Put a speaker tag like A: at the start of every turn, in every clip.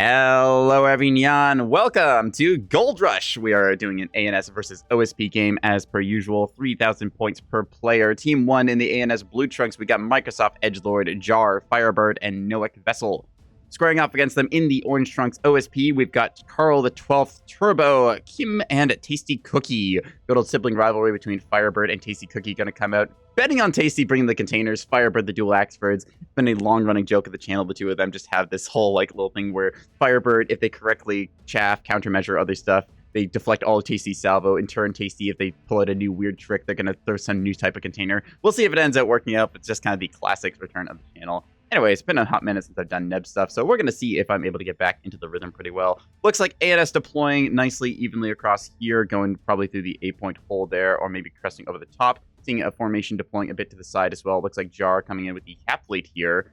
A: Hello everyone, welcome to Gold Rush. We are doing an ANS versus OSP game as per usual, 3,000 points per player. Team 1 in the ANS Blue Trunks, we got Microsoft Edgelord, Jar, Firebird, and Noek Vessel. Squaring off against them in the Orange Trunks OSP, we've got Carl the 12th, Turbo, Kim, and Tasty Cookie. Good old sibling rivalry between Firebird and Tasty Cookie going to come out. Betting on Tasty bringing the containers, Firebird the dual Axefords. It's been a long-running joke of the channel. The two of them just have this whole little thing where Firebird, if they correctly chaff, countermeasure other stuff, they deflect all of Tasty's salvo. In turn, Tasty, if they pull out a new weird trick, they're going to throw some new type of container. We'll see if it ends up working out, but it's just kind of the classic return of the channel. Anyway, it's been a hot minute since I've done Neb stuff, so we're going to see if I'm able to get back into the rhythm pretty well. Looks like ANS deploying nicely, evenly across here, going probably through the 8-point hole there, or maybe cresting over the top. Seeing a formation deploying a bit to the side as well. Looks like Jar coming in with the cap fleet here.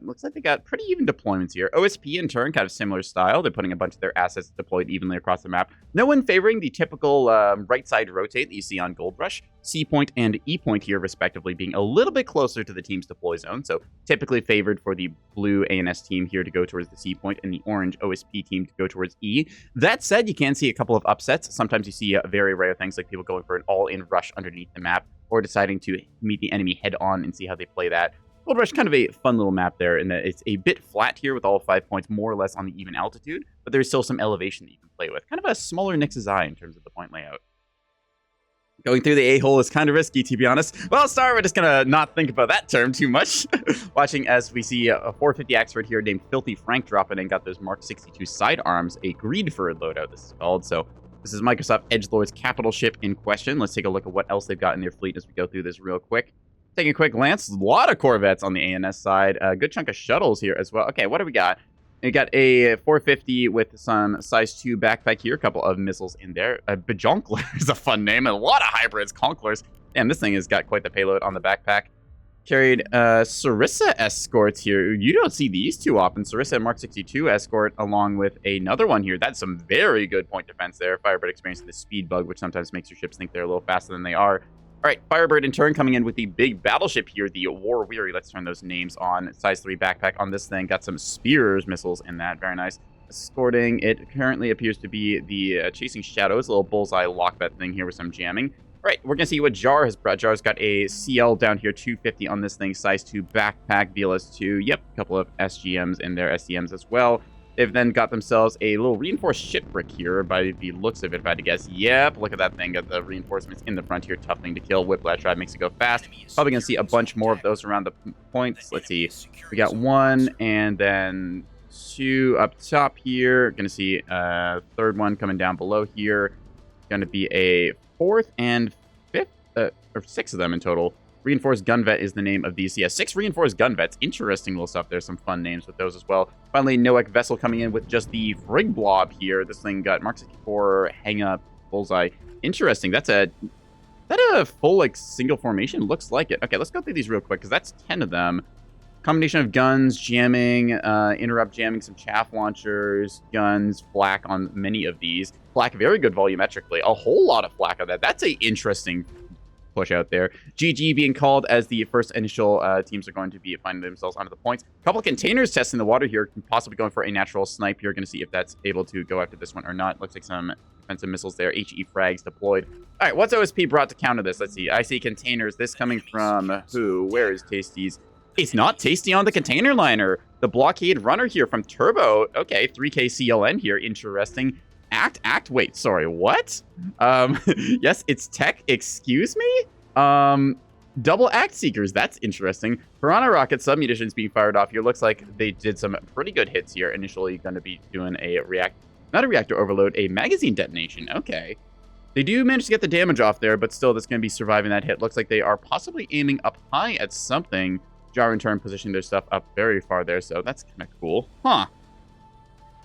A: Looks like they got pretty even deployments here. OSP in turn, kind of similar style. They're putting a bunch of their assets deployed evenly across the map. No one favoring the typical right side rotate that you see on Gold Rush. C point and E point here, respectively, being a little bit closer to the team's deploy zone. So typically favored for the blue ANS team here to go towards the C point and the orange OSP team to go towards E. That said, you can see a couple of upsets. Sometimes you see very rare things like people going for an all-in rush underneath the map or deciding to meet the enemy head on and see how they play that. Gold Rush, kind of a fun little map there in that it's a bit flat here with all 5 points more or less on the even altitude, but there's still some elevation that you can play with. Kind of a smaller Nix's Eye in terms of the point layout. Going through the A-hole is kind of risky, to be honest. Well, sorry, we're just going to not think about that term too much. Watching as we see a 450 Axford here named Filthy Frank dropping and got those Mark 62 sidearms, a Greedford loadout this is called. So this is Microsoft Edgelord's capital ship in question. Let's take a look at what else they've got in their fleet as we go through this real quick. Taking a quick glance, a lot of Corvettes on the ANS side. A good chunk of shuttles here as well. Okay, what do we got? We got a 450 with some size 2 backpack here. A couple of missiles in there. A Bajonkler is a fun name. And a lot of hybrids, Conklers. Damn, this thing has got quite the payload on the backpack. Carried Sarissa escorts here. You don't see these too often. Sarissa Mark 62 escort along with another one here. That's some very good point defense there. Firebird experiencing the speed bug, which sometimes makes your ships think they're a little faster than they are. All right, Firebird in turn coming in with the big battleship here, the War Weary. Let's turn those names on. Size 3 backpack on this thing. Got some Spears missiles in that. Very nice. Escorting, it currently appears to be the Chasing Shadows, a little bullseye lockbet thing here with some jamming. All right, we're going to see what Jar has brought. Jar's got a CL down here, 250 on this thing. Size 2 backpack, VLS2. Yep, a couple of SGMs in there, SCMs as well. They've then got themselves a little reinforced shipwreck here by the looks of it, if I had to guess. Yep, look at that thing. Got the reinforcements in the front here. Tough thing to kill. Whiplash drive makes it go fast. Probably going to see a bunch more of those around the points. Let's see. We got 1 and then 2 up top here. Going to see a 3rd one coming down below here. Going to be a 4th and 5th, or 6 of them in total. Reinforced Gunvet is the name of these. Yeah, 6 Reinforced Gunvets. Interesting little stuff. There's some fun names with those as well. Finally, Noek Vessel coming in with just the Frig Blob here. This thing got Mark 64, Hang Up, Bullseye. Interesting. Is that a full, single formation? Looks like it. Okay, let's go through these real quick, because that's 10 of them. Combination of guns, jamming, interrupt jamming, some chaff launchers, guns, flak on many of these. Flak, very good volumetrically. A whole lot of flak on that. That's a interesting push out there. GG being called as the first initial teams are going to be finding themselves onto the points. A couple of containers testing the water here, possibly going for a natural snipe here. Going to see if that's able to go after this one or not. Looks like some defensive missiles there. HE frags deployed. All right, what's OSP brought to counter this? Let's see. I see containers. This coming from who? Where is Tasty's? It's not Tasty on the container liner. The blockade runner here from Turbo. Okay, 3K CLN here. Interesting. Wait, sorry, what? Yes, it's tech. Excuse me? Double Act Seekers. That's interesting. Piranha rocket sub-munitions being fired off here. Looks like they did some pretty good hits here. Initially going to be doing a not a reactor overload, a magazine detonation. Okay. They do manage to get the damage off there, but still that's going to be surviving that hit. Looks like they are possibly aiming up high at something. Jar in turn positioning their stuff up very far there, so that's kind of cool. Huh.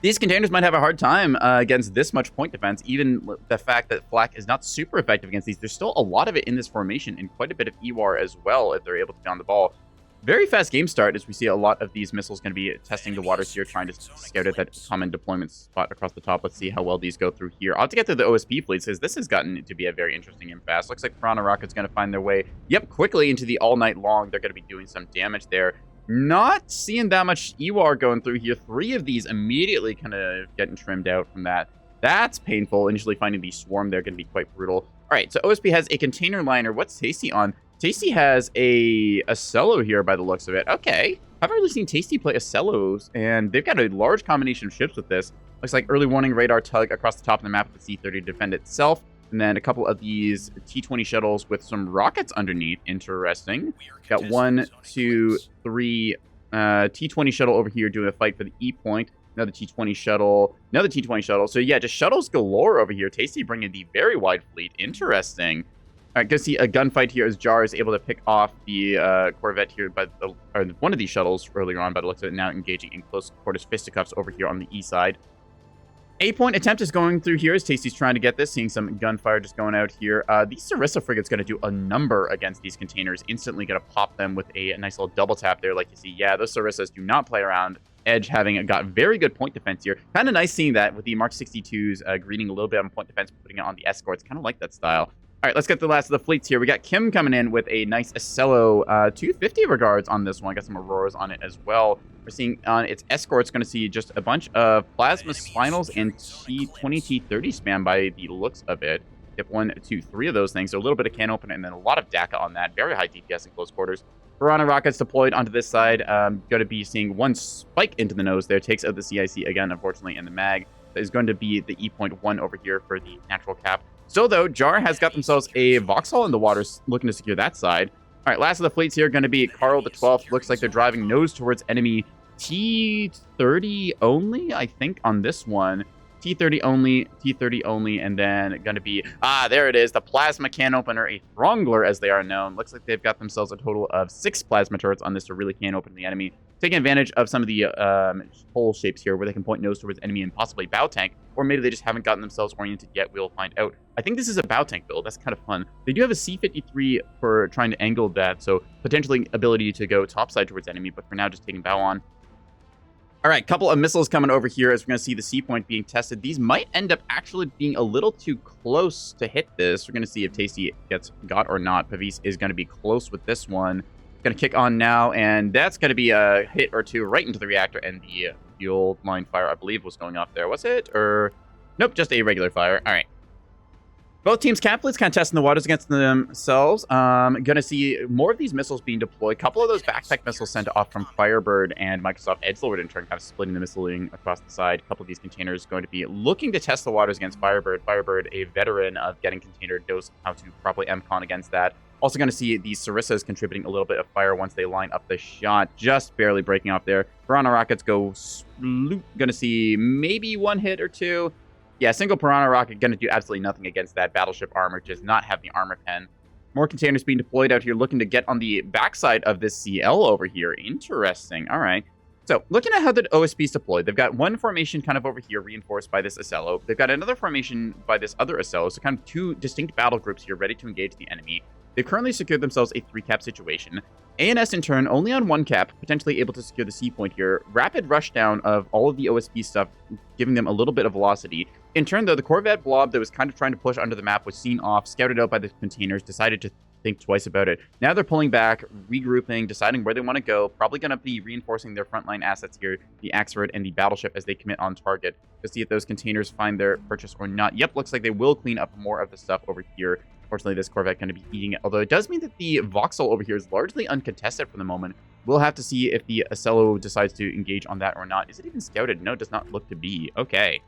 A: These containers might have a hard time against this much point defense, even the fact that flak is not super effective against these. There's still a lot of it in this formation and quite a bit of EWAR as well if they're able to be on the ball. Very fast game start as we see a lot of these missiles going to be testing the waters here, trying to scout at that common deployment spot across the top. Let's see how well these go through here. I'll have to get to the OSP fleet, since this has gotten to be a very interesting and fast. Looks like Piranha Rocket's going to find their way, quickly into the all night long. They're going to be doing some damage there. Not seeing that much EWAR going through here. 3 of these immediately kind of getting trimmed out from that. That's painful. Initially finding the swarm there going to be quite brutal. All right, so OSP has a container liner. What's Tasty on? Tasty has a Cello here by the looks of it. Okay. I've really seen Tasty play Acellos, and they've got a large combination of ships with this. Looks like early warning radar tug across the top of the map with the C-30 to defend itself. And then a couple of these T-20 shuttles with some rockets underneath. Interesting. Got 1, 2, 3 T-20 shuttle over here doing a fight for the E-point. Another T-20 shuttle. Another T-20 shuttle. So yeah, just shuttles galore over here. Tasty bringing the very wide fleet. Interesting. All right, go see a gunfight here as Jar is able to pick off the Corvette here by or one of these shuttles earlier on by the looks of it, now engaging in close quarters fisticuffs over here on the E side. A-point attempt is going through here as Tasty's trying to get this, seeing some gunfire just going out here. The Sarissa frigate's going to do a number against these containers, instantly going to pop them with a nice little double tap there, like you see. Yeah, those Sarissas do not play around. Edge having got very good point defense here. Kind of nice seeing that with the Mark 62s greeting a little bit on point defense, putting it on the escorts. Kind of like that style. All right, let's get the last of the fleets here. We got Kim coming in with a nice Acello 250 regards on this one. Got some Auroras on it as well. We're seeing on its escorts going to see just a bunch of Plasma Spinals and T20, T30 spam by the looks of it. Get 1, 2, 3 of those things. So a little bit of can opener and then a lot of DACA on that. Very high DPS in close quarters. Piranha rockets deployed onto this side. Going to be seeing 1 spike into the nose there. Takes out the CIC again, unfortunately, and the mag. That is going to be the E.1 over here for the natural cap. So, though, Jar has got themselves a Vauxhall in the waters looking to secure that side. All right, last of the fleets here going to be Carl the 12th. Looks like they're driving nose towards enemy T30 only, I think, on this one. T30 only, and then going to be, there it is, the Plasma Can Opener, a Throngler as they are known. Looks like they've got themselves a total of 6 Plasma turrets on this to really can open the enemy. Taking advantage of some of the hole shapes here where they can point nose towards enemy and possibly bow tank, or maybe they just haven't gotten themselves oriented yet. We'll find out. I think this is a bow tank build. That's kind of fun. They do have a C-53 for trying to angle that, so potentially ability to go topside towards enemy, but for now just taking bow on. All right, couple of missiles coming over here as we're going to see the C-point being tested. These might end up actually being a little too close to hit this. We're going to see if Tasty gets got or not. Pavis is going to be close with this one. Going to kick on now, and that's going to be a hit or two right into the reactor, and the fuel line fire, I believe, was going off there. Was it? Or nope, just a regular fire. All right. Both teams' cap fleets kind of testing the waters against themselves. Gonna see more of these missiles being deployed. A couple of those backpack missiles sent off from Firebird and Microsoft Edgelord in turn, kind of splitting the missiling across the side. A couple of these containers going to be looking to test the waters against Firebird. Firebird, a veteran of getting container, knows how to properly MCon against that. Also going to see these Sarissas contributing a little bit of fire once they line up the shot, just barely breaking off there. Piranha rockets go sloop. Gonna see maybe 1 hit or 2. Yeah, single Piranha rocket going to do absolutely nothing against that battleship armor. Does not have the armor pen. More containers being deployed out here, looking to get on the backside of this CL over here. Interesting. All right. So, looking at how the OSP is deployed, they've got one formation kind of over here, reinforced by this Acello. They've got another formation by this other Acello, so kind of 2 distinct battle groups here, ready to engage the enemy. They've currently secured themselves a 3-cap situation. ANS, in turn, only on 1 cap, potentially able to secure the C-point here. Rapid rush down of all of the OSP stuff, giving them a little bit of velocity. In turn, though, the Corvette blob that was kind of trying to push under the map was seen off, scouted out by the containers, decided to think twice about it. Now they're pulling back, regrouping, deciding where they want to go. Probably going to be reinforcing their frontline assets here, the Axford and the Battleship, as they commit on target to see if those containers find their purchase or not. Yep, looks like they will clean up more of the stuff over here. Fortunately, this Corvette going to be eating it. Although it does mean that the Vauxhall over here is largely uncontested for the moment. We'll have to see if the Acello decides to engage on that or not. Is it even scouted? No, it does not look to be. Okay.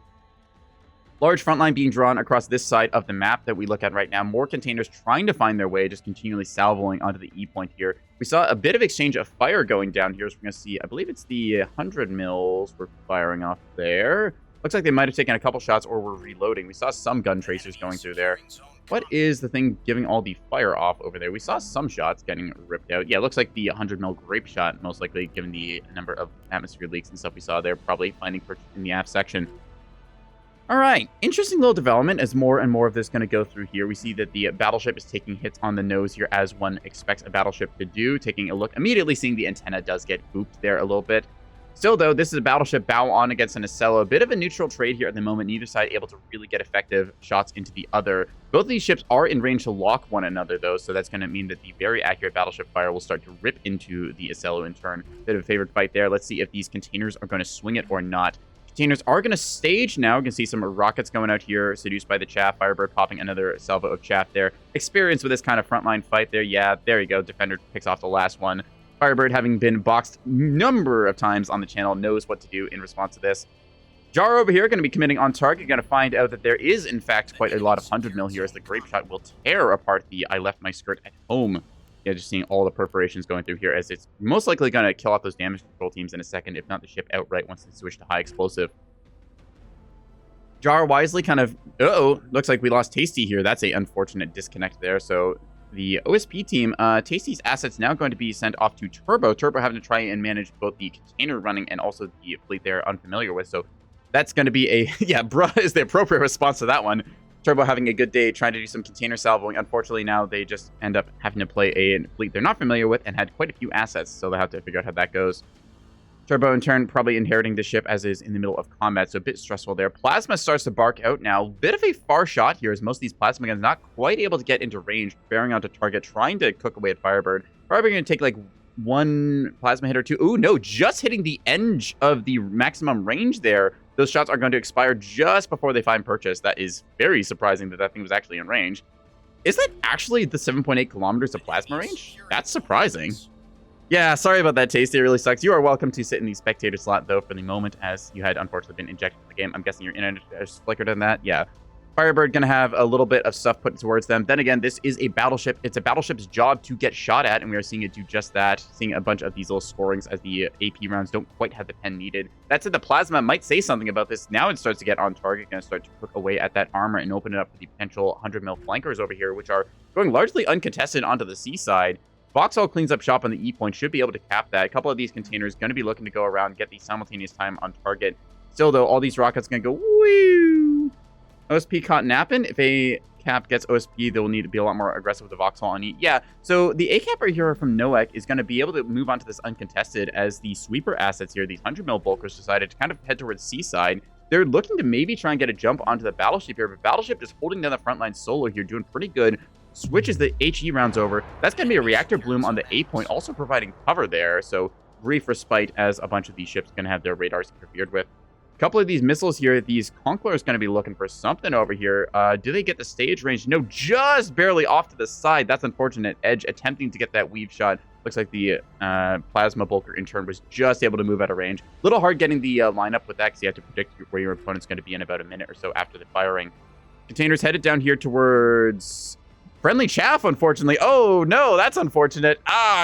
A: Large front line being drawn across this side of the map that we look at right now. More containers trying to find their way, just continually salvoing onto the E-point here. We saw a bit of exchange of fire going down here. So we're going to see, I believe it's the 100 mils we're firing off there. Looks like they might have taken a couple shots or were reloading. We saw some gun tracers going through there. What is the thing giving all the fire off over there? We saw some shots getting ripped out. Yeah, it looks like the 100 mil grape shot, most likely, given the number of atmosphere leaks and stuff we saw there, probably finding purchase in the aft section. All right, interesting little development as more and more of this going to go through here. We see that the battleship is taking hits on the nose here, as one expects a battleship to do. Taking a look, immediately seeing the antenna does get booped there a little bit. Still, though, this is a battleship bow on against an Ocello. A bit of a neutral trade here at the moment. Neither side able to really get effective shots into the other. Both of these ships are in range to lock one another, though, so that's going to mean that the very accurate battleship fire will start to rip into the Ocello in turn. Bit of a favored fight there. Let's see if these containers are going to swing it or not. Containers are going to stage now. You can see some rockets going out here, seduced by the chaff. Firebird popping another salvo of chaff there. Experience with this kind of frontline fight there. Yeah, there you go. Defender picks off the last one. Firebird, having been boxed number of times on the channel, knows what to do in response to this. Jar over here going to be committing on target. Going to find out that there is, in fact, quite a lot of 100 mil here as the grape shot will tear apart the I left my skirt at home. Yeah, just seeing all the perforations going through here as it's most likely going to kill off those damage control teams in a second, if not the ship outright once they switch to high explosive. Jar wisely kind of, looks like we lost Tasty here. That's a unfortunate disconnect there. So the OSP team, Tasty's assets now going to be sent off to Turbo. Turbo having to try and manage both the container running and also the fleet they're unfamiliar with. So that's going to be a, yeah, bruh is the appropriate response to that one. Turbo having a good day trying to do some container salvoing. Unfortunately, now they just end up having to play a fleet they're not familiar with and had quite a few assets, so they'll have to figure out how that goes. Turbo, in turn, probably inheriting the ship as is in the middle of combat, so a bit stressful there. Plasma starts to bark out now. Bit of a far shot here as most of these plasma guns not quite able to get into range, bearing onto target, trying to cook away at Firebird. Firebird going to take like one plasma hit or two. Ooh, no, just hitting the edge of the maximum range there. Those shots are going to expire just before they find purchase. That is very surprising that that thing was actually in range. Is that actually the 7.8 kilometers of plasma range? That's surprising. Yeah, sorry about that, Tasty. It really sucks. You are welcome to sit in the spectator slot, though, for the moment, as you had unfortunately been injected into the game. I'm guessing your internet has flickered on that. Yeah. Firebird going to have a little bit of stuff put towards them. Then again, this is a battleship. It's a battleship's job to get shot at, and we are seeing it do just that. Seeing a bunch of these little scorings as the AP rounds don't quite have the pen needed. That said, the plasma might say something about this. Now it starts to get on target, going to start to cook away at that armor and open it up for the potential 100 mil flankers over here, which are going largely uncontested onto the seaside. Vauxhall cleans up shop on the E point, should be able to cap that. A couple of these containers going to be looking to go around and get the simultaneous time on target. Still, though, all these rockets going to go woo. OSP caught napping. If a cap gets OSP, they will need to be a lot more aggressive with the Vauxhall on E. Yeah, so the A capper here from Noek is going to be able to move on to this uncontested as the sweeper assets here, these 100 mil bulkers, decided to kind of head towards seaside. They're looking to maybe try and get a jump onto the battleship here, but battleship just holding down the front line solo here, doing pretty good. Switches the HE rounds over. That's going to be a reactor bloom on the A point, also providing cover there. So brief respite as a bunch of these ships are going to have their radars interfered with. A couple of these missiles here, these Conqueror is going to be looking for something over here. Do they get the stage range? No, just barely off to the side. That's unfortunate. Edge attempting to get that weave shot. Looks like the plasma bulker in turn was just able to move out of range. Little hard getting the lineup with that because you have to predict where your opponent's going to be in about a minute or so after the firing. Containers headed down here towards friendly chaff, unfortunately. Oh, no, that's unfortunate.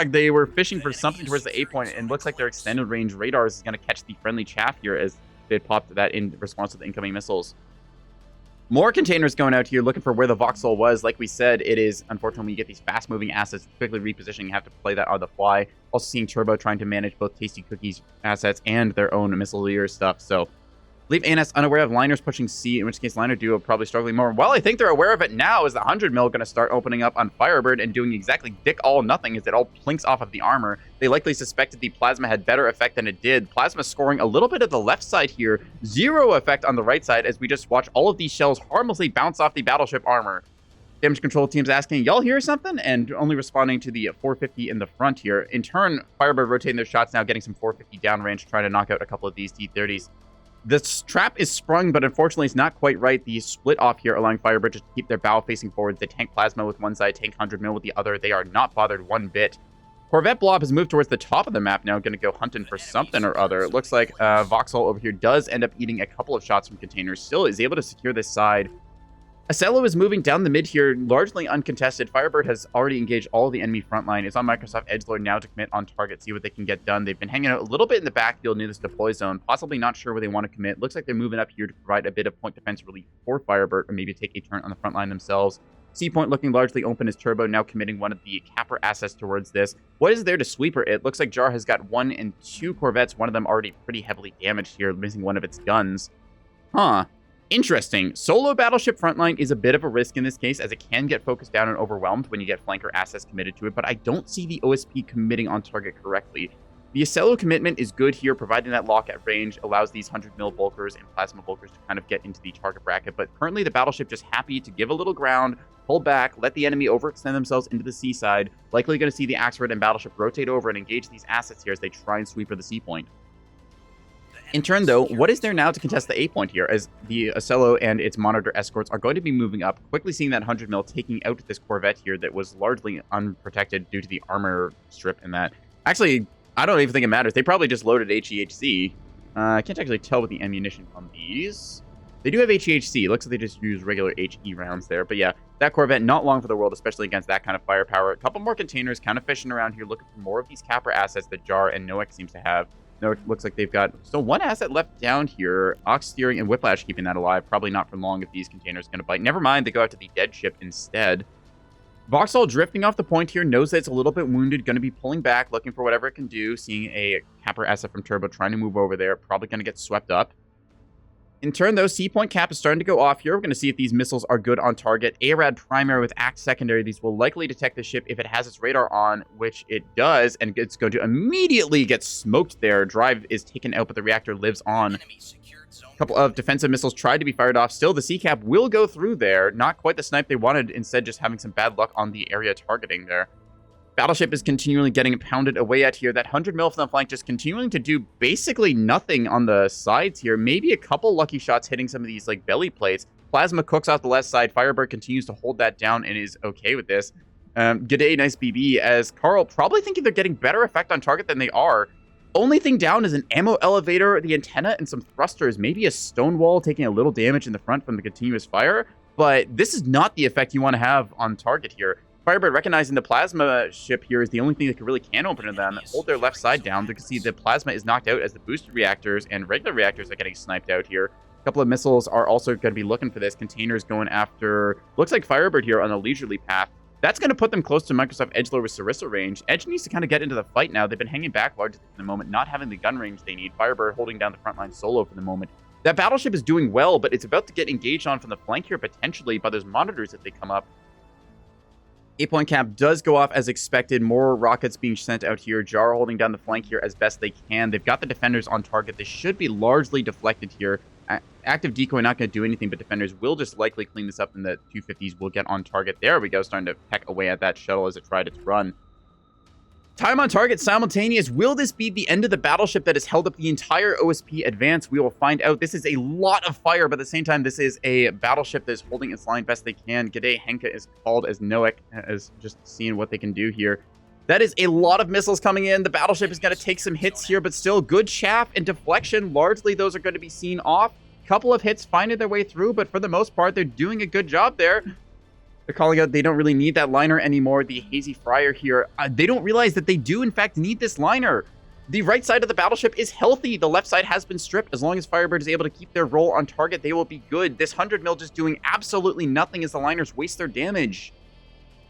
A: They were fishing for something towards the A point, and looks like their extended range radars is going to catch the friendly chaff here as they popped that in response to the incoming missiles. More containers going out here looking for where the Vauxhall was. Like we said, it is, unfortunately, when you get these fast-moving assets, quickly repositioning, you have to play that on the fly. Also seeing Turbo trying to manage both Tasty Cookie's assets and their own missileer stuff, so leave ANS unaware of liners pushing C, in which case liner duo probably struggling more. Well, I think they're aware of it now as the 100 mil going to start opening up on Firebird and doing exactly dick all nothing as it all plinks off of the armor. They likely suspected the plasma had better effect than it did. Plasma scoring a little bit at the left side here. Zero effect on the right side as we just watch all of these shells harmlessly bounce off the battleship armor. Damage control team's asking, y'all hear something? And only responding to the 450 in the front here. In turn, Firebird rotating their shots now, getting some 450 downrange, trying to knock out a couple of these T-30s. This trap is sprung, but unfortunately it's not quite right. The split off here, allowing Firebird to keep their bow facing forward. They tank plasma with one side, tank 100 mil with the other. They are not bothered one bit. Corvette Blob has moved towards the top of the map now, going to go hunting for something or other. It looks like Vauxhall over here does end up eating a couple of shots from containers. Still is able to secure this side. Ocello is moving down the mid here, largely uncontested. Firebird has already engaged all of the enemy front line. It's on Microsoft Edgelord now to commit on target, see what they can get done. They've been hanging out a little bit in the backfield near this deploy zone, possibly not sure where they want to commit. Looks like they're moving up here to provide a bit of point defense relief for Firebird, or maybe take a turn on the front line themselves. C point looking largely open as Turbo now committing one of the capper assets towards this. What is there to sweeper it? Looks like Jar has got 1 and 2 Corvettes, one of them already pretty heavily damaged here, missing one of its guns. Huh. Interesting. Solo battleship frontline is a bit of a risk in this case, as it can get focused down and overwhelmed when you get flanker assets committed to it, but I don't see the OSP committing on target correctly. The Acello commitment is good here, providing that lock at range allows these 100 mil bulkers and plasma bulkers to kind of get into the target bracket. But currently the battleship just happy to give a little ground, pull back, let the enemy overextend themselves into the seaside. Likely going to see the Axerid and battleship rotate over and engage these assets here as they try and sweep for the C point. In turn, though, what is there now to contest the A point here, as the Acello and its monitor escorts are going to be moving up, quickly seeing that 100 mil taking out this corvette here that was largely unprotected due to the armor strip and that. Actually, I don't even think it matters. They probably just loaded HEHC. I can't actually tell with the ammunition on these. They do have HEHC. Looks like they just use regular HE rounds there. But yeah, that corvette, not long for the world, especially against that kind of firepower. A couple more containers kind of fishing around here, looking for more of these capper assets that Jar and Noek seems to have. No, it looks like they've got still one asset left down here. Ox Steering and Whiplash keeping that alive. Probably not for long if these containers are going to bite. Never mind, they go out to the dead ship instead. Vauxhall drifting off the point here, knows that it's a little bit wounded, going to be pulling back, looking for whatever it can do, seeing a capper asset from Turbo trying to move over there, probably going to get swept up. In turn, though, C point cap is starting to go off here. We're going to see if these missiles are good on target. ARAD primary with ACT secondary. These will likely detect the ship if it has its radar on, which it does, and it's going to immediately get smoked there. Drive is taken out, but the reactor lives on. A couple of defensive missiles tried to be fired off. Still, the C-cap will go through there. Not quite the snipe they wanted, instead just having some bad luck on the area targeting there. Battleship is continually getting pounded away at here. That 100 mil from the flank just continuing to do basically nothing on the sides here. Maybe a couple lucky shots hitting some of these like belly plates. Plasma cooks off the left side. Firebird continues to hold that down and is okay with this. G'day, nice BB, as Carl probably thinking they're getting better effect on target than they are. Only thing down is an ammo elevator, the antenna, and some thrusters. Maybe a stone wall taking a little damage in the front from the continuous fire. But this is not the effect you want to have on target here. Firebird recognizing the plasma ship here is the only thing that really can open to them. Hold their left side down. They can see the plasma is knocked out as the boosted reactors and regular reactors are getting sniped out here. A couple of missiles are also going to be looking for this. Containers going after, looks like Firebird here on a leisurely path. That's going to put them close to Microsoft Edgelord with Sarissa range. Edge needs to kind of get into the fight now. They've been hanging back largely for the moment, not having the gun range they need. Firebird holding down the front line solo for the moment. That battleship is doing well, but it's about to get engaged on from the flank here potentially by those monitors if they come up. 8-point cap does go off as expected. More rockets being sent out here. Jar holding down the flank here as best they can. They've got the defenders on target. They should be largely deflected here. Active decoy not going to do anything, but defenders will just likely clean this up, and the 250s will get on target. There we go, starting to peck away at that shuttle as it tried its run. Time on target simultaneous. Will this be the end of the battleship that has held up the entire OSP advance? We will find out. This is a lot of fire, but at the same time, this is a battleship that is holding its line best they can. G'day, Henka is called as Noek, as just seeing what they can do here. That is a lot of missiles coming in. The battleship is going to take some hits here, but still good chaff and deflection. Largely, those are going to be seen off. Couple of hits finding their way through, but for the most part, they're doing a good job there. They're calling out they don't really need that liner anymore. The Hazy Friar here, they don't realize that they do, in fact, need this liner. The right side of the battleship is healthy. The left side has been stripped. As long as Firebird is able to keep their roll on target, they will be good. This 100 mil just doing absolutely nothing as the liners waste their damage.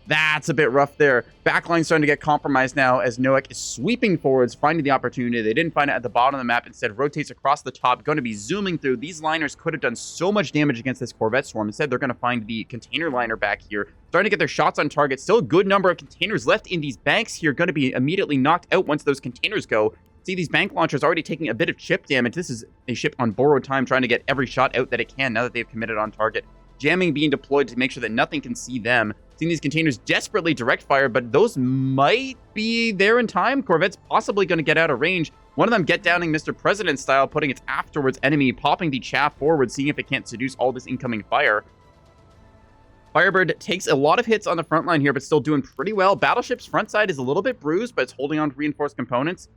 A: That's a bit rough there. Backline starting to get compromised now as Noek is sweeping forwards, finding the opportunity. They didn't find it at the bottom of the map. Instead, rotates across the top, going to be zooming through. These liners could have done so much damage against this Corvette swarm. Instead, they're going to find the container liner back here, starting to get their shots on target. Still a good number of containers left in these banks here, going to be immediately knocked out once those containers go. See, these bank launchers already taking a bit of chip damage. This is a ship on borrowed time, trying to get every shot out that it can now that they've committed on target. Jamming being deployed to make sure that nothing can see them. Seeing these containers desperately direct fire, but those might be there in time. Corvette's possibly going to get out of range. One of them get downing Mr. President style, putting its afterwards enemy, popping the chaff forward, seeing if it can't seduce all this incoming fire. Firebird takes a lot of hits on the front line here, but still doing pretty well. Battleship's front side is a little bit bruised, but it's holding on to reinforced components.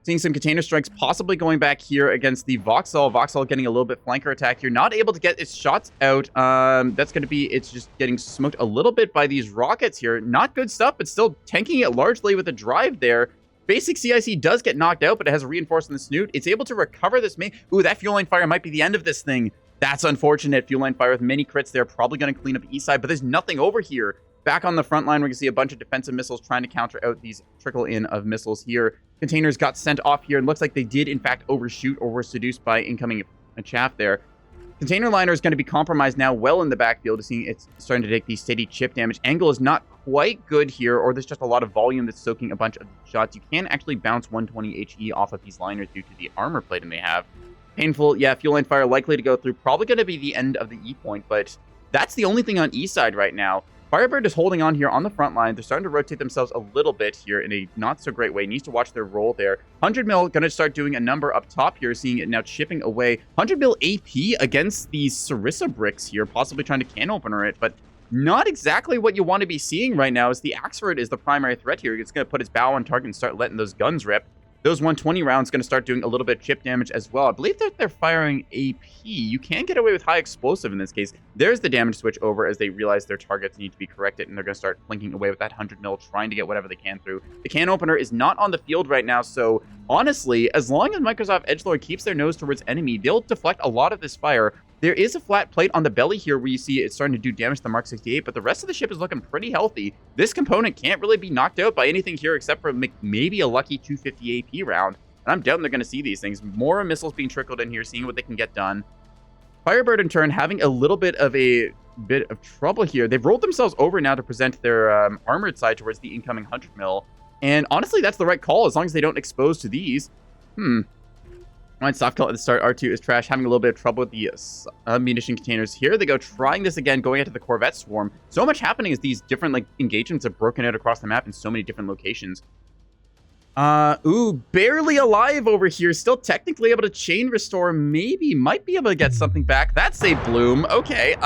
A: Seeing some container strikes possibly going back here against the Vauxhall. Vauxhall getting a little bit flanker attack here. Not able to get its shots out. That's going to be, it's just getting smoked a little bit by these rockets here. Not good stuff, but still tanking it largely with a drive there. Basic CIC does get knocked out, but it has a reinforced in the snoot. It's able to recover this. Ooh, that fuel line fire might be the end of this thing. That's unfortunate. Fuel line fire with many crits there. Probably going to clean up the east side, but there's nothing over here. Back on the front line, we're going to see a bunch of defensive missiles trying to counter out these trickle in of missiles here. Containers got sent off here, and looks like they did, in fact, overshoot or were seduced by incoming chaff there. Container liner is going to be compromised now well in the backfield, seeing it's starting to take the steady chip damage. Angle is not quite good here, or there's just a lot of volume that's soaking a bunch of shots. You can actually bounce 120 HE off of these liners due to the armor plating they have. Painful, yeah, fuel line fire likely to go through. Probably going to be the end of the E point, but that's the only thing on E side right now. Firebird is holding on here on the front line. They're starting to rotate themselves a little bit here in a not-so-great way. Needs to watch their roll there. 100 mil going to start doing a number up top here, seeing it now chipping away. 100 mil AP against these Sarissa bricks here, possibly trying to can opener it, but not exactly what you want to be seeing right now, as the Axerid is the primary threat here. It's going to put his bow on target and start letting those guns rip. Those 120 rounds going to start doing a little bit of chip damage as well. I believe that they're firing AP. You can get away with high explosive in this case. There's the damage switch over as they realize their targets need to be corrected, and they're going to start plinking away with that 100 mil, trying to get whatever they can through. The can opener is not on the field right now, so honestly, as long as Microsoft Edgelord keeps their nose towards enemy, they'll deflect a lot of this fire. There is a flat plate on the belly here where you see it's starting to do damage to the Mark 68, but the rest of the ship is looking pretty healthy. This component can't really be knocked out by anything here except for maybe a lucky 250 AP round. And I'm doubting they're going to see these things. More missiles being trickled in here, seeing what they can get done. Firebird, in turn, having a little bit of trouble here. They've rolled themselves over now to present their armored side towards the incoming 100 mil. And honestly, that's the right call, as long as they don't expose to these. Alright, soft kill at the start. R2 is trash, having a little bit of trouble with the munition containers. Here they go, trying this again, going into the Corvette swarm. So much happening as these different engagements have broken out across the map in so many different locations. Barely alive over here. Still technically able to chain restore. Maybe, might be able to get something back. That's a bloom. Okay,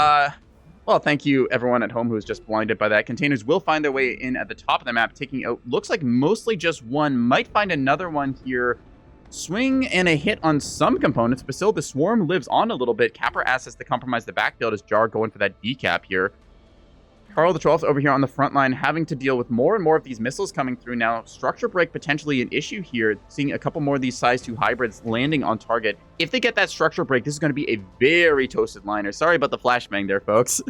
A: well, thank you everyone at home who was just blinded by that. Containers will find their way in at the top of the map, taking out, looks like mostly just one. Might find another one here. Swing and a hit on some components, but still the swarm lives on a little bit. Capper assets to compromise the backfield as Jar going for that decap here. Carl the 12th over here on the front line, having to deal with more and more of these missiles coming through now. Structure break potentially an issue here, seeing a couple more of these size 2 hybrids landing on target. If they get that structure break, this is going to be a very toasted liner. Sorry about the flashbang there, folks.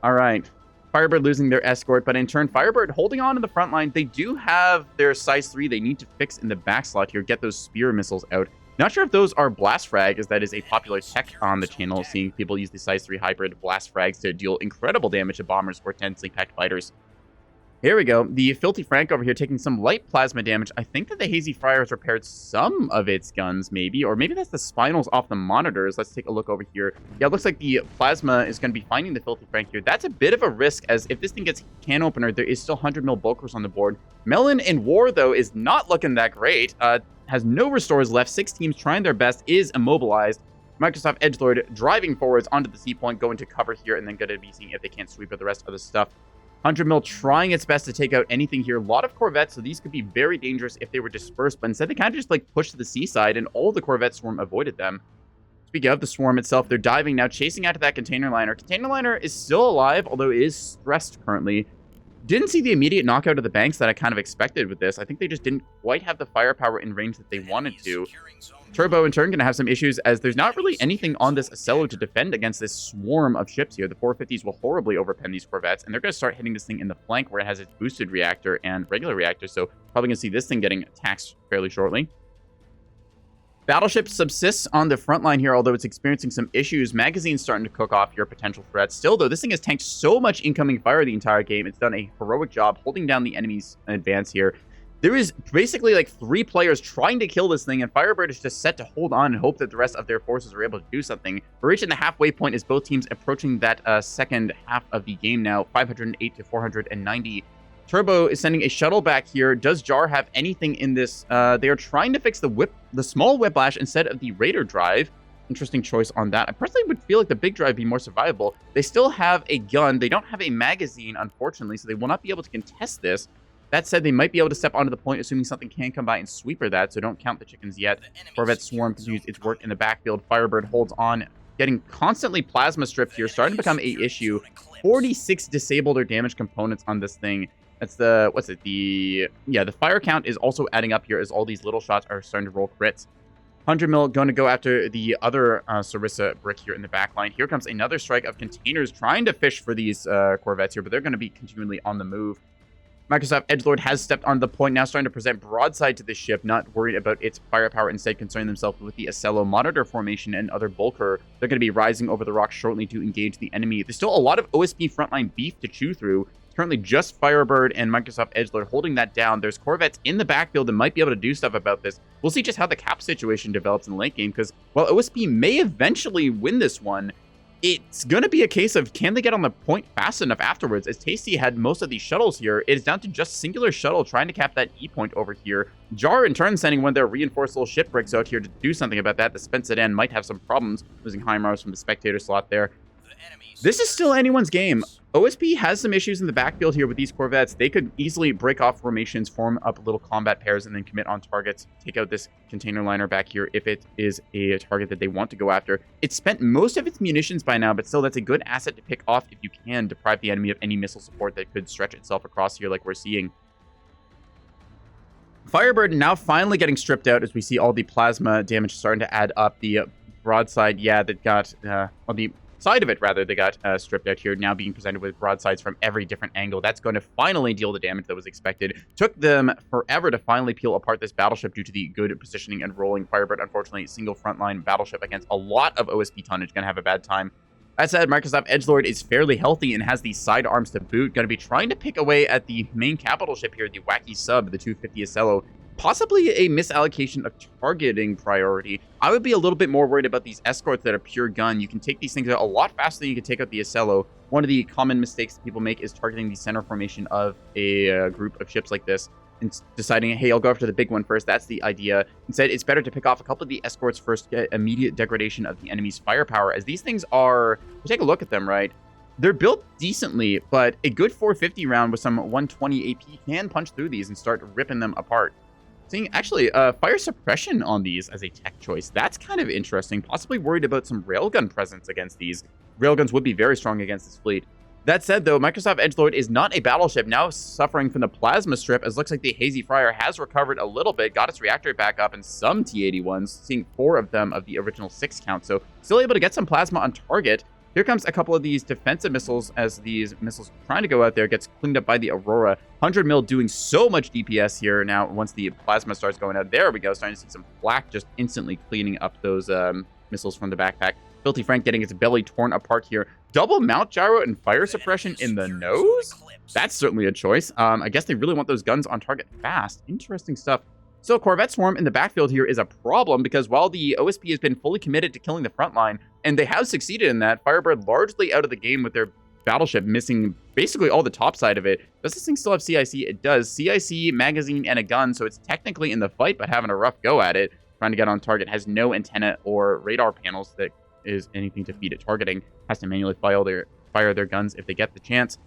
A: All right. Firebird losing their escort, but in turn, Firebird holding on to the front line. They do have their size 3 they need to fix in the back slot here, get those spear missiles out. Not sure if those are blast frag, as that is a popular tech on the channel, seeing people use the size 3 hybrid blast frags to deal incredible damage to bombers or densely packed fighters. Here we go. The Filthy Frank over here taking some light plasma damage. I think that the Hazy Friar has repaired some of its guns, maybe. Or maybe that's the spinals off the monitors. Let's take a look over here. Yeah, it looks like the plasma is going to be finding the Filthy Frank here. That's a bit of a risk, as if this thing gets can opener, there is still 100 mil bulkers on the board. Melon in war, though, is not looking that great. Has no restores left. 6 teams trying their best, is immobilized. Microsoft Edgelord driving forwards onto the C point, going to cover here, and then going to be seeing if they can't sweep with the rest of the stuff. 100 mil trying its best to take out anything here. A lot of Corvettes, so these could be very dangerous if they were dispersed, but instead they kind of just pushed to the seaside, and all of the Corvette swarm avoided them. Speaking of the swarm itself, they're diving now, chasing after that container liner. Container liner is still alive, although it is stressed currently. Didn't see the immediate knockout of the banks that I kind of expected with this. I think they just didn't quite have the firepower in range that they wanted to. Turbo, in turn, going to have some issues, as there's not really anything on this Acello to defend against this swarm of ships here. The 450s will horribly overpen these Corvettes, and they're going to start hitting this thing in the flank where it has its boosted reactor and regular reactor, so probably going to see this thing getting taxed fairly shortly. Battleship subsists on the front line here, although it's experiencing some issues. Magazine's starting to cook off your potential threats. Still, though, this thing has tanked so much incoming fire the entire game. It's done a heroic job holding down the enemy's advance here. There is basically 3 players trying to kill this thing, and Firebird is just set to hold on and hope that the rest of their forces are able to do something. We're reaching the halfway point as both teams approaching that second half of the game now, 508 to 490. Turbo is sending a shuttle back here. Does Jar have anything in this? They are trying to fix the small whiplash instead of the Raider drive. Interesting choice on that. I personally would feel like the big drive would be more survivable. They still have a gun. They don't have a magazine, unfortunately, so they will not be able to contest this. That said, they might be able to step onto the point, assuming something can come by and sweeper that, so don't count the chickens yet. Corvette Swarm continues its work in the backfield. Firebird holds on, getting constantly plasma stripped here, starting to become a issue. 46 disabled or damaged components on this thing. That's the, the fire count is also adding up here as all these little shots are starting to roll crits. 100 mil going to go after the other Sarissa brick here in the back line. Here comes another strike of containers trying to fish for these Corvettes here, but they're going to be continually on the move. Microsoft Edgelord has stepped onto the point, now starting to present broadside to the ship, not worried about its firepower, instead concerning themselves with the Ocello monitor formation and other bulker. They're going to be rising over the rocks shortly to engage the enemy. There's still a lot of OSP frontline beef to chew through. It's currently just Firebird and Microsoft Edgelord holding that down. There's Corvettes in the backfield that might be able to do stuff about this. We'll see just how the cap situation develops in the late game, because while OSP may eventually win this one, it's going to be a case of can they get on the point fast enough afterwards. As Tasty had most of these shuttles here, it is down to just singular shuttle trying to cap that E point over here. Jar in turn sending one of their reinforced little ship bricks out here to do something about that. The Spencer might have some problems losing HIMARS from the spectator slot there. This is still anyone's game. OSP has some issues in the backfield here with these Corvettes. They could easily break off formations, form up little combat pairs, and then commit on targets. Take out this container liner back here if it is a target that they want to go after. It's spent most of its munitions by now, but still that's a good asset to pick off if you can deprive the enemy of any missile support that could stretch itself across here like we're seeing. Firebird now finally getting stripped out as we see all the plasma damage starting to add up. The broadside, yeah, that got on the side of it, rather, they got stripped out here, now being presented with broadsides from every different angle. That's going to finally deal the damage that was expected. Took them forever to finally peel apart this battleship due to the good positioning and rolling. Firebird, unfortunately, single frontline battleship against a lot of OSP tonnage, going to have a bad time. That said, Microsoft Edgelord is fairly healthy and has these sidearms to boot. Going to be trying to pick away at the main capital ship here, the wacky sub, the 250 Ocello. Possibly a misallocation of targeting priority. I would be a little bit more worried about these escorts that are pure gun. You can take these things out a lot faster than you can take out the Ocello. One of the common mistakes that people make is targeting the center formation of a group of ships like this and deciding, hey, I'll go after the big one first. That's the idea. Instead, it's better to pick off a couple of the escorts first, get immediate degradation of the enemy's firepower, as these things are, take a look at them, right? They're built decently, but a good 450 round with some 120 AP can punch through these and start ripping them apart. Seeing actually fire suppression on these as a tech choice. That's kind of interesting. Possibly worried about some railgun presence against these. Railguns would be very strong against this fleet. That said, though, Microsoft Edgelord is not a battleship, now suffering from the plasma strip, as looks like the Hazy Friar has recovered a little bit, got its reactor back up, and some T-81s, seeing 4 of them of the original 6 count, so still able to get some plasma on target. Here comes a couple of these defensive missiles as these missiles trying to go out there, gets cleaned up by the Aurora. 100 mil doing so much DPS here now once the plasma starts going out. There we go, starting to see some flak just instantly cleaning up those missiles from the backpack. Filthy Frank getting its belly torn apart here. Double mount gyro and fire suppression in the nose? That's certainly a choice. I guess they really want those guns on target fast. Interesting stuff. So Corvette Swarm in the backfield here is a problem because while the OSP has been fully committed to killing the front line, and they have succeeded in that, Firebird largely out of the game with their battleship missing basically all the top side of it. Does this thing still have CIC? It does. CIC, magazine, and a gun, so it's technically in the fight, but having a rough go at it. Trying to get on target. Has no antenna or radar panels that is anything to feed it targeting. Has to manually fire their guns if they get the chance.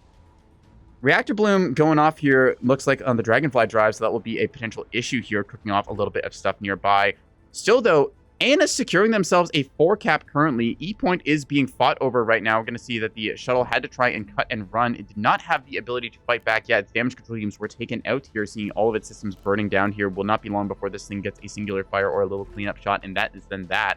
A: Reactor Bloom going off here looks like on the Dragonfly drive, so that will be a potential issue here, cooking off a little bit of stuff nearby. Still, though, ANS securing themselves a 4 cap currently. E point is being fought over right now. We're going to see that the shuttle had to try and cut and run. It did not have the ability to fight back yet. Its damage control teams were taken out here, seeing all of its systems burning down here. Will not be long before this thing gets a singular fire or a little cleanup shot, and that is then that.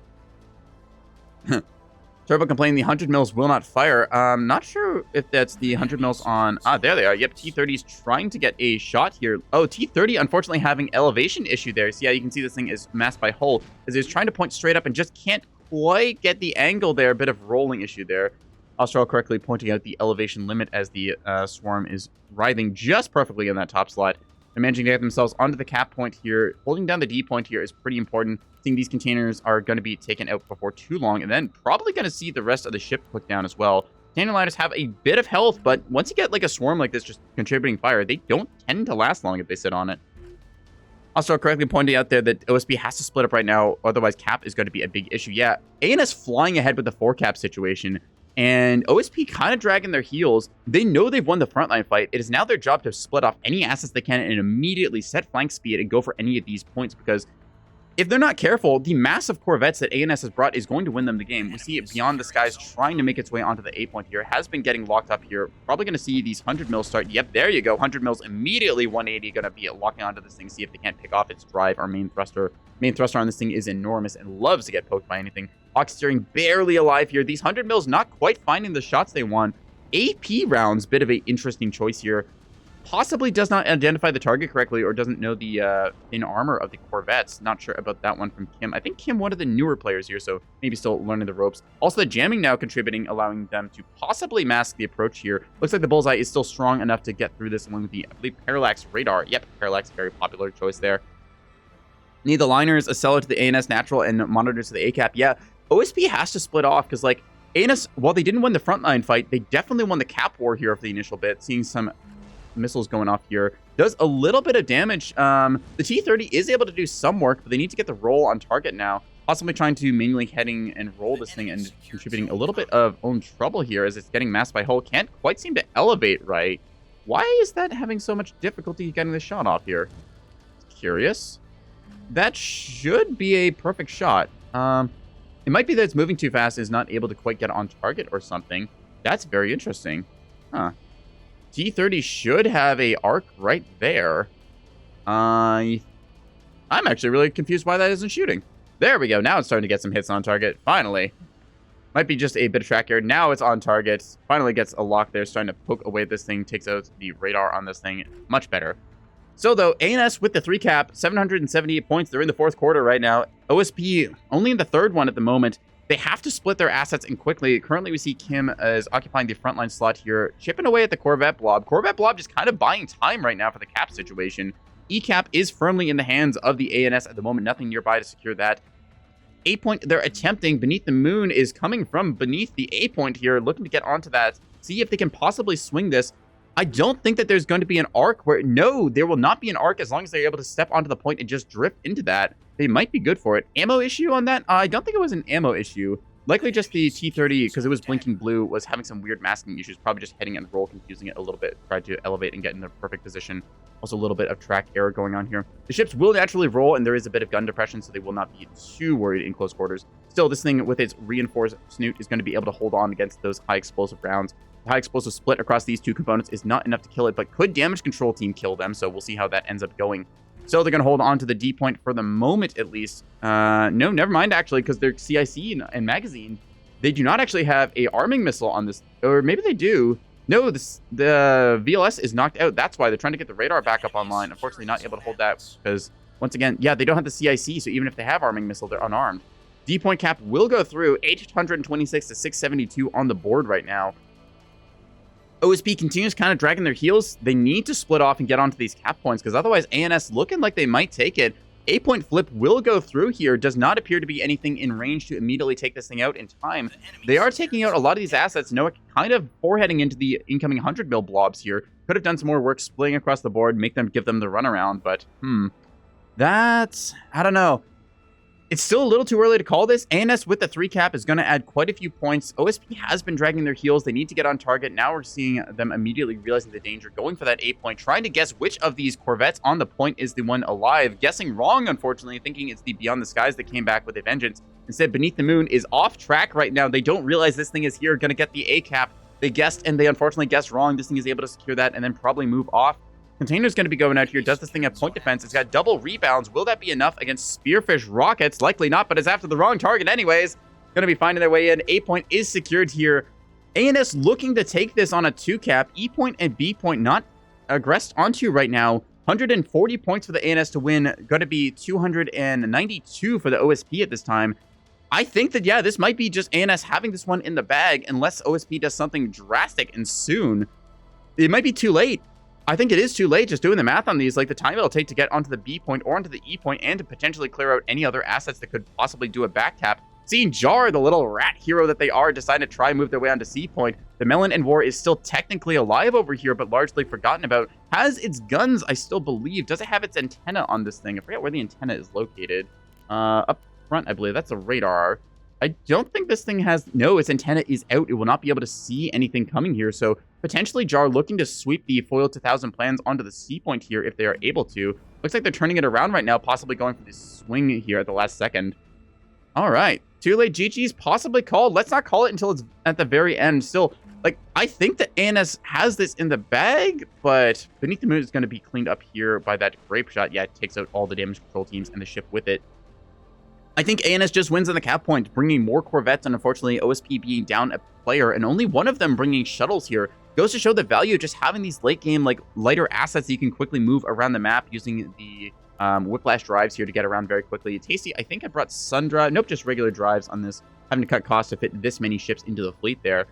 A: Turbo complaining the 100 mils will not fire. Not sure if that's the 100 mils on... there they are. Yep, T-30's trying to get a shot here. Oh, T-30 unfortunately having elevation issue there. So yeah, you can see this thing is masked by hull as it's trying to point straight up and just can't quite get the angle there. A bit of rolling issue there. Austral correctly pointing out the elevation limit as the swarm is writhing just perfectly in that top slot. They're managing to get themselves onto the cap point here. Holding down the D point here is pretty important. Seeing these containers are going to be taken out before too long, and then probably going to see the rest of the ship put down as well. Container liners have a bit of health, but once you get like a swarm like this just contributing fire, they don't tend to last long if they sit on it. Also, correctly pointing out there that OSP has to split up right now, otherwise cap is going to be a big issue. Yeah, ANS flying ahead with the 4 cap situation. And OSP kind of dragging their heels. They know they've won the frontline fight. It is now their job to split off any assets they can and immediately set flank speed and go for any of these points, because if they're not careful, the massive corvettes that ANS has brought is going to win them the game. We see it Beyond the Skies trying to make its way onto the A point here. Has been getting locked up here. Probably going to see these 100 mils start. Yep, there you go. 100 mils immediately 180. Going to be locking onto this thing. See if they can't pick off its drive. Our main thruster. Main thruster on this thing is enormous and loves to get poked by anything. Hawk steering barely alive here. These 100 mils not quite finding the shots they want. AP rounds, bit of an interesting choice here. possibly does not identify the target correctly or doesn't know the in armor of the Corvettes. Not sure about that one from Kim. I think Kim, one of the newer players here, so maybe still learning the ropes. Also, the jamming now contributing, allowing them to possibly mask the approach here. Looks like the Bullseye is still strong enough to get through this along with the, I believe, Parallax Radar. Yep, Parallax, very popular choice there. Need the liners, a seller to the ANS Natural, and monitors to the ACAP. Yeah, OSP has to split off because, like, ANS, while they didn't win the frontline fight, they definitely won the cap war here for the initial bit. Seeing some missiles going off here does a little bit of damage. The T-30 is able to do some work, but they need to get the roll on target now. Possibly trying to manually heading and roll this thing and contributing a little bit of own trouble here as it's getting masked by hull. Can't quite seem to elevate right. Why is that having so much difficulty getting the shot off here? Curious. That should be a perfect shot. It might be that it's moving too fast and is not able to quite get on target or something. That's very interesting. Huh. T-30 should have a arc right there. I'm actually really confused why that isn't shooting. There we go. Now it's starting to get some hits on target. Finally. Might be just a bit of track error. Now it's on target. Finally gets a lock there. Starting to poke away this thing. Takes out the radar on this thing. Much better. So, though, ANS with the 3 cap, 778 points. They're in the 4th quarter right now. OSP only in the 3rd one at the moment. They have to split their assets and quickly. Currently, we see Kim as occupying the frontline slot here, chipping away at the Corvette Blob. Corvette Blob just kind of buying time right now for the cap situation. E-cap is firmly in the hands of the ANS at the moment. Nothing nearby to secure that. A point they're attempting beneath the moon is coming from beneath the A point here, looking to get onto that. See if they can possibly swing this. I don't think that there's going to be an arc where... No, there will not be an arc as long as they're able to step onto the point and just drift into that. They might be good for it. Ammo issue on that? I don't think it was an ammo issue. Likely just the T-30, because it was blinking blue, was having some weird masking issues. Probably just hitting and roll, confusing it a little bit. Tried to elevate and get in the perfect position. Also a little bit of track error going on here. The ships will naturally roll, and there is a bit of gun depression, so they will not be too worried in close quarters. Still, this thing with its reinforced snoot is going to be able to hold on against those high explosive rounds. The high explosive split across these two components is not enough to kill it, but could damage control team kill them, so we'll see how that ends up going. So they're going to hold on to the D point for the moment, at least. No, never mind, actually, because they're CIC and magazine. They do not actually have a arming missile on this, or maybe they do. No, the VLS is knocked out. That's why they're trying to get the radar back up online. Unfortunately, not able to hold that because, once again, yeah, they don't have the CIC, so even if they have arming missile, they're unarmed. D point cap will go through, 826 to 672 on the board right now. OSP continues kind of dragging their heels. They need to split off and get onto these cap points because otherwise ANS looking like they might take it. A point flip will go through here. Does not appear to be anything in range to immediately take this thing out in time. They are taking out a lot of these assets. Noah kind of foreheading into the incoming 100 mil blobs here. Could have done some more work splitting across the board, give them the runaround, but that's, I don't know. It's still a little too early to call this. ANS with the 3 cap is going to add quite a few points. OSP has been dragging their heels. They need to get on target. Now we're seeing them immediately realizing the danger, going for that 8 point, trying to guess which of these Corvettes on the point is the one alive. Guessing wrong, unfortunately, thinking it's the Beyond the Skies that came back with a vengeance. Instead, Beneath the Moon is off track right now. They don't realize this thing is here, going to get the A cap. They guessed, and they unfortunately guessed wrong. This thing is able to secure that and then probably move off. Container's going to be going out here. Does this thing have point defense? It's got double rebounds. Will that be enough against Spearfish rockets? Likely not, but it's after the wrong target anyways. Going to be finding their way in. A point is secured here. ANS looking to take this on a 2 cap. E point and B point not aggressed onto right now. 140 points for the ANS to win. Going to be 292 for the OSP at this time. I think that, yeah, this might be just ANS having this one in the bag unless OSP does something drastic and soon. It might be too late. I think it is too late just doing the math on these, like the time it'll take to get onto the B point or onto the E point and to potentially clear out any other assets that could possibly do a back tap. Seeing Jar, the little rat hero that they are, decide to try and move their way onto C point. The Melon and War is still technically alive over here, but largely forgotten about. Has its guns, I still believe. Does it have its antenna on this thing? I forget where the antenna is located. Up front, I believe. That's a radar. I don't think this thing has... No, its antenna is out. It will not be able to see anything coming here. So potentially Jar looking to sweep the foil to 1,000 plans onto the C point here if they are able to. Looks like they're turning it around right now, possibly going for this swing here at the last second. All right. Too late GG's possibly called. Let's not call it until it's at the very end. Still, like, I think that ANS has this in the bag, but Beneath the Moon is going to be cleaned up here by that grape shot. Yeah, it takes out all the damage control teams and the ship with it. I think ANS just wins on the cap point, bringing more Corvettes, and unfortunately OSP being down a player, and only one of them bringing shuttles here. Goes to show the value of just having these late game, like, lighter assets that you can quickly move around the map using the whiplash drives here to get around very quickly. Tasty, I think I brought Sundra. Nope, just regular drives on this. Having to cut costs to fit this many ships into the fleet there.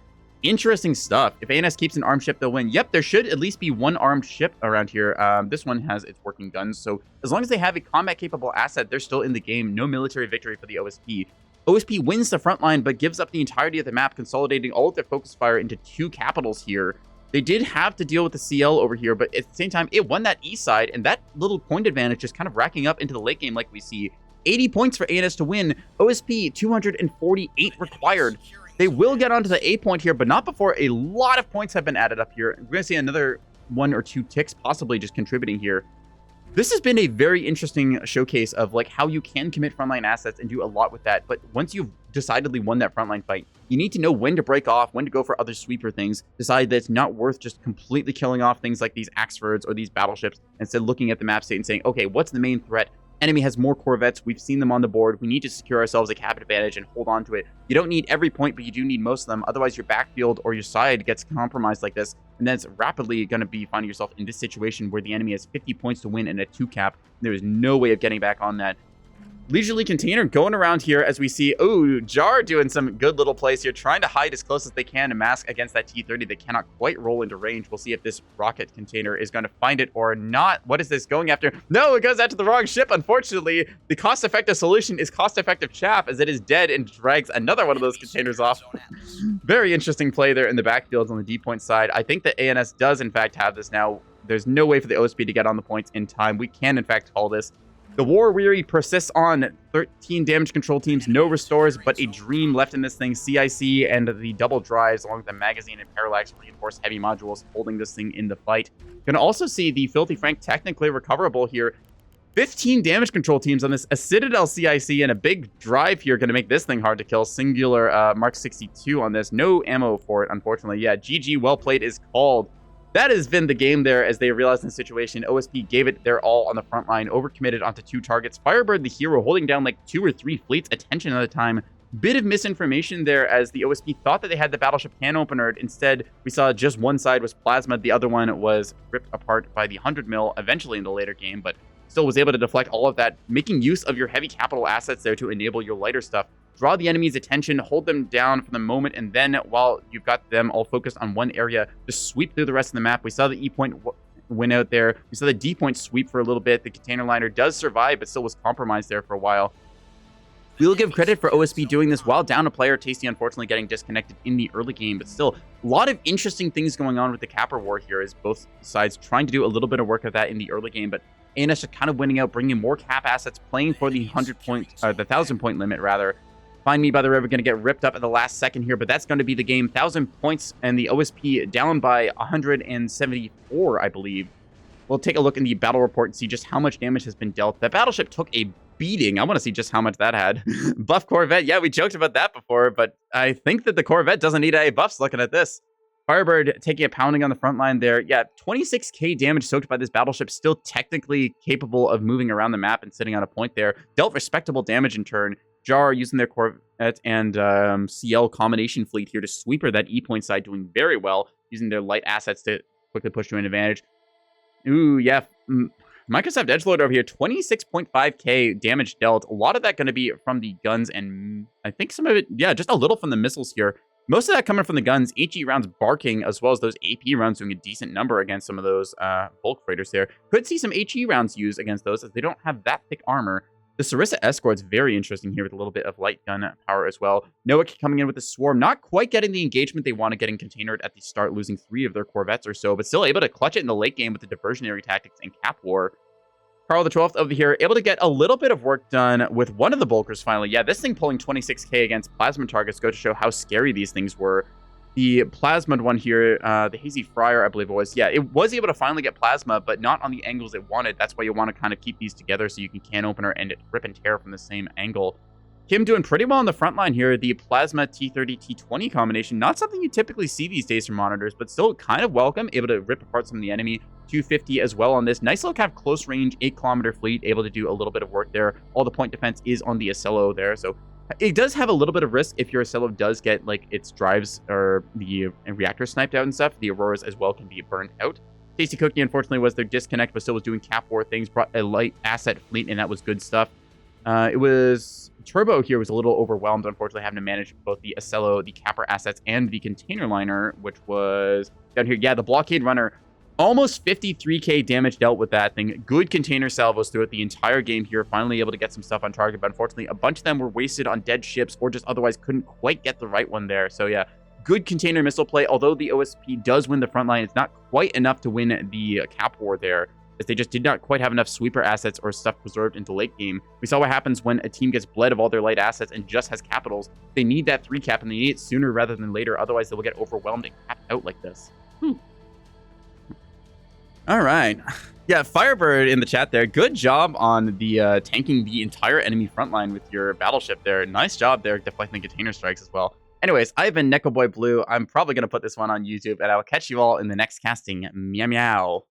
A: Interesting stuff. If ANS keeps an armed ship, they'll win. Yep, there should at least be one armed ship around here. This one has its working guns, so as long as they have a combat-capable asset, they're still in the game. No military victory for the OSP. OSP wins the front line, but gives up the entirety of the map, consolidating all of their focus fire into 2 capitals here. They did have to deal with the CL over here, but at the same time, it won that east side, and that little point advantage just kind of racking up into the late game like we see. 80 points for ANS to win. OSP, 248 required. They will get onto the A point here, but not before a lot of points have been added up here. We're going to see another 1 or 2 ticks possibly just contributing here. This has been a very interesting showcase of like how you can commit frontline assets and do a lot with that. But once you've decidedly won that frontline fight, you need to know when to break off, when to go for other sweeper things, decide that it's not worth just completely killing off things like these Axfords or these battleships, instead looking at the map state and saying, okay, what's the main threat? Enemy has more Corvettes. We've seen them on the board. We need to secure ourselves a cap advantage and hold on to it. You don't need every point, but you do need most of them. Otherwise, your backfield or your side gets compromised like this. And then it's rapidly going to be finding yourself in this situation where the enemy has 50 points to win and a 2 cap. There is no way of getting back on that. Leisurely Container going around here as we see, oh, Jar doing some good little plays here, trying to hide as close as they can and mask against that T-30. They cannot quite roll into range. We'll see if this rocket container is going to find it or not. What is this going after? No, it goes after the wrong ship. Unfortunately, the cost-effective solution is cost-effective chaff as it is dead and drags another one of those containers off. Very interesting play there in the backfields on the D-point side. I think that ANS does, in fact, have this now. There's no way for the OSP to get on the points in time. We can, in fact, call this. The War Weary persists on. 13 damage control teams, no restores, but a dream left in this thing. CIC and the double drives along with the magazine and parallax reinforced heavy modules holding this thing in the fight. Gonna also see the Filthy Frank technically recoverable here. 15 damage control teams on this. A Citadel CIC and a big drive here gonna make this thing hard to kill. Singular Mark 62 on this. No ammo for it, unfortunately. Yeah, GG, well played is called. That has been the game there as they realized in the situation. OSP gave it their all on the front line, overcommitted onto 2 targets. Firebird, the hero, holding down like 2 or 3 fleets, attention at a time. Bit of misinformation there as the OSP thought that they had the battleship can opener. Instead, we saw just one side was plasma. The other one was ripped apart by the 100 mil eventually in the later game, but still was able to deflect all of that, making use of your heavy capital assets there to enable your lighter stuff. Draw the enemy's attention, hold them down for the moment, and then while you've got them all focused on one area, just sweep through the rest of the map. We saw the E point win out there. We saw the D point sweep for a little bit. The container liner does survive, but still was compromised there for a while. We'll give credit for OSP doing this while down a player. Tasty, unfortunately, getting disconnected in the early game, but still a lot of interesting things going on with the Capper War here as both sides trying to do a little bit of work of that in the early game, but ANS are kind of winning out, bringing more cap assets, playing for the 1,000 point limit rather. Find Me by the River going to get ripped up at the last second here, but that's going to be the game. 1,000 points and the OSP down by 174, I believe. We'll take a look in the battle report and see just how much damage has been dealt. That battleship took a beating. I want to see just how much that had. Buff Corvette. Yeah, we joked about that before, but I think that the Corvette doesn't need any buffs looking at this. Firebird taking a pounding on the front line there. Yeah, 26k damage soaked by this battleship, still technically capable of moving around the map and sitting on a point there. Dealt respectable damage in turn. Jar using their Corvette and CL combination fleet here to sweeper that E point side, doing very well, using their light assets to quickly push to an advantage. Ooh, yeah. Microsoft Edgelord over here, 26.5k damage dealt. A lot of that going to be from the guns and I think some of it, yeah, just a little from the missiles here. Most of that coming from the guns, HE rounds barking, as well as those AP rounds doing a decent number against some of those bulk freighters there. Could see some HE rounds used against those as they don't have that thick armor. The Sarissa Escort's very interesting here with a little bit of light gun power as well. Noak coming in with the Swarm, not quite getting the engagement they want to, getting containered at the start, losing 3 of their Corvettes or so, but still able to clutch it in the late game with the diversionary tactics and Cap War. Carl the 12th over here, able to get a little bit of work done with one of the bulkers finally. Yeah, this thing pulling 26k against plasma targets go to show how scary these things were. The plasma one here, the Hazy Friar, I believe it was. Yeah, it was able to finally get plasma, but not on the angles it wanted. That's why you want to kind of keep these together so you can opener and rip and tear from the same angle. Kim doing pretty well on the front line here. The plasma T30, T20 combination, not something you typically see these days from monitors, but still kind of welcome. Able to rip apart some of the enemy. 250 as well on this. Nice little kind of close range, 8-kilometer fleet, able to do a little bit of work there. All the point defense is on the Ocello there, so it does have a little bit of risk if your Ocello does get, like, its drives or the reactor sniped out and stuff. The Auroras as well can be burned out. Tasty Cookie, unfortunately, was their disconnect, but still was doing cap war things, brought a light asset fleet, and that was good stuff. It was... Turbo here was a little overwhelmed, unfortunately, having to manage both the Ocello, the capper assets, and the container liner, which was down here. Yeah, the blockade runner, almost 53k damage dealt with that thing. Good container salvos throughout the entire game here, finally able to get some stuff on target, but unfortunately, a bunch of them were wasted on dead ships or just otherwise couldn't quite get the right one there. So yeah, good container missile play. Although the OSP does win the front line, it's not quite enough to win the cap war there, as they just did not quite have enough sweeper assets or stuff preserved into late game. We saw what happens when a team gets bled of all their light assets and just has capitals. They need that 3 cap, and they need it sooner rather than later. Otherwise, they will get overwhelmed and capped out like this. All right. Yeah, Firebird in the chat there. Good job on the tanking the entire enemy front line with your battleship there. Nice job there deflecting the container strikes as well. Anyways, I've been NekoboyBlue. I'm probably going to put this one on YouTube, and I will catch you all in the next casting. Meow meow.